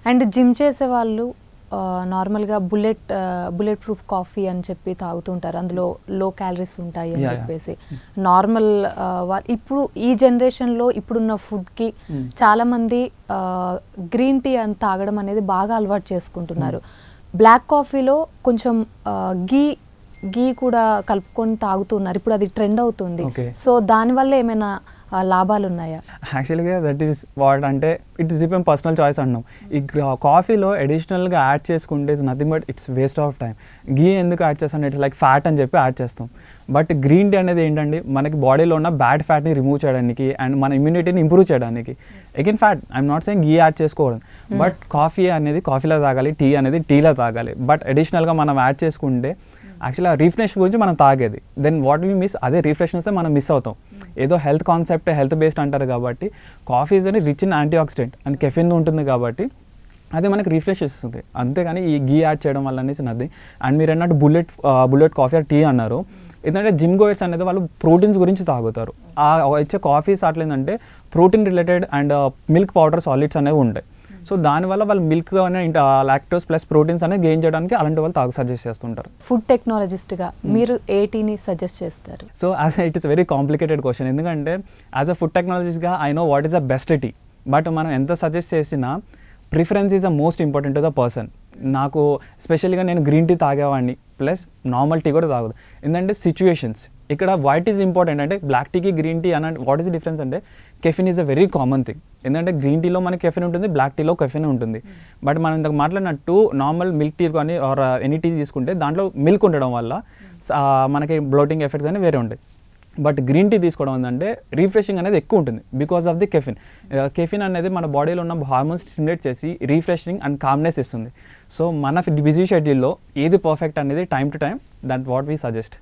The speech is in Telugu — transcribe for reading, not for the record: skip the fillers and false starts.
అండ్ జిమ్ చేసే వాళ్ళు నార్మల్గా బుల్లెట్ ప్రూఫ్ కాఫీ అని చెప్పి తాగుతుంటారు, అందులో లో క్యాలరీస్ ఉంటాయి అని చెప్పేసి. నార్మల్ ఇప్పుడు ఈ జనరేషన్లో ఇప్పుడున్న ఫుడ్కి చాలామంది గ్రీన్ టీ అని తాగడం అనేది బాగా అలవాటు చేసుకుంటున్నారు. బ్లాక్ కాఫీలో కొంచెం గీ కూడా కలుపుకొని తాగుతున్నారు, ఇప్పుడు అది ట్రెండ్ అవుతుంది. సో దానివల్ల ఏమైనా లాభాలు ఉన్నాయా? యాక్చువల్గా దట్ ఈస్ వాట్ అంటే it is depend personal choice అన్నాం. ఈ కాఫీలో అడిషనల్గా యాడ్ చేసుకుంటే it's nothing but it's waste of time. Ghee ఎందుకు యాడ్ చేస్తాను, ఇట్స్ లైక్ ఫ్యాట్ అని చెప్పి యాడ్ చేస్తాం. బట్ గ్రీన్ టీ అనేది ఏంటంటే మనకి బాడీలో ఉన్న బ్యాడ్ ఫ్యాట్ని రిమూవ్ చేయడానికి అండ్ మన ఇమ్యూనిటీని ఇంప్రూవ్ చేయడానికి. Again fat I'm not saying ghee add చేసుకోవడం, బట్ కాఫీ అనేది కాఫీలో తాగాలి, టీ అనేది టీలో తాగాలి. బట్ అడిషనల్గా మనం యాడ్ చేసుకుంటే యాక్చువల్గా రీఫ్రెష్ గురించి మనం తాగేది, దెన్ వాట్ వీ మిస్ అదే రీఫ్రెష్నెస్ మనం మిస్ అవుతాం. ఏదో హెల్త్ కాన్సెప్ట్ హెల్త్ బేస్డ్ అంటారు కాబట్టి కాఫీ ఈజ్ అని rich in anti oxidant and caffeine ఉంటుంది కాబట్టి అదే మనకి రిఫ్రెష్ ఇస్తుంది. అంతేగాని ఈ గీ యాడ్ చేయడం వల్ల అనేసి నది. అండ్ మీరు అన్నట్టు బుల్లెట్ కాఫీ ఆర్ టీ అన్నారు. ఎందుకంటే జిమ్ గోయర్స్ అనేది వాళ్ళు ప్రోటీన్స్ గురించి తాగుతారు. వచ్చే కాఫీస్ అట్లేందంటే protein related and milk powder solids అనేవి ఉంటాయి. సో దానివల్ల వాళ్ళు మిల్క్ లాక్టోస్ ప్లస్ ప్రోటీన్స్ అనేది గెయిన్ చేయడానికి అలాంటి వాళ్ళు సజెస్ట్ చేస్తుంటారు. ఫుడ్ టెక్నాలజిస్ట్గా మీరు ఏ టీని సజెస్ట్ చేస్తారు? So it is very complicated question. ఎందుకంటే యాజ్ అ ఫుడ్ టెక్నాలజిస్ట్గా I know what is the best tea, but మనం ఎంత సజెస్ట్ చేసినా preference is the most important to the person. నాకు స్పెషల్గా నేను గ్రీన్ టీ తాగేవాడిని ప్లస్ నార్మల్ టీ కూడా తాగదు. ఎందుకంటే సిచ్యువేషన్స్ ఇక్కడ వైట్ ఈజ్ ఇంపార్టెంట్. అంటే బ్లాక్ టీకి గ్రీన్ టీ అని వాట్ ఈస్ ద డిఫరెన్స్ అంటే caffeine is a very common thing. ఎందుకంటే గ్రీన్ టీలో మనకి కెఫిన్ ఉంటుంది, బ్లాక్ టీలో కెఫిన్ ఉంటుంది. బట్ మనం ఇంతకు మాట్లాడినట్టు నార్మల్ మిల్క్ టీ కానీ ఆర్ ఎనీ టీ తీసుకుంటే దాంట్లో మిల్క్ ఉండడం వల్ల మనకి బ్లోటింగ్ ఎఫెక్ట్స్ అనేవి వేరే ఉంటాయి. బట్ గ్రీన్ టీ తీసుకోవడం ఏంటంటే రీఫ్రెషింగ్ అనేది ఎక్కువ ఉంటుంది because of the caffeine. Caffeine అనేది మన బాడీలో ఉన్న హార్మోన్స్ స్టిమ్యులేట్ చేసి రీఫ్రెషింగ్ అండ్ కామ్నెస్ ఇస్తుంది. సో మన బిజీ షెడ్యూల్లో ఏది పర్ఫెక్ట్ అనేది time to time that what we suggest.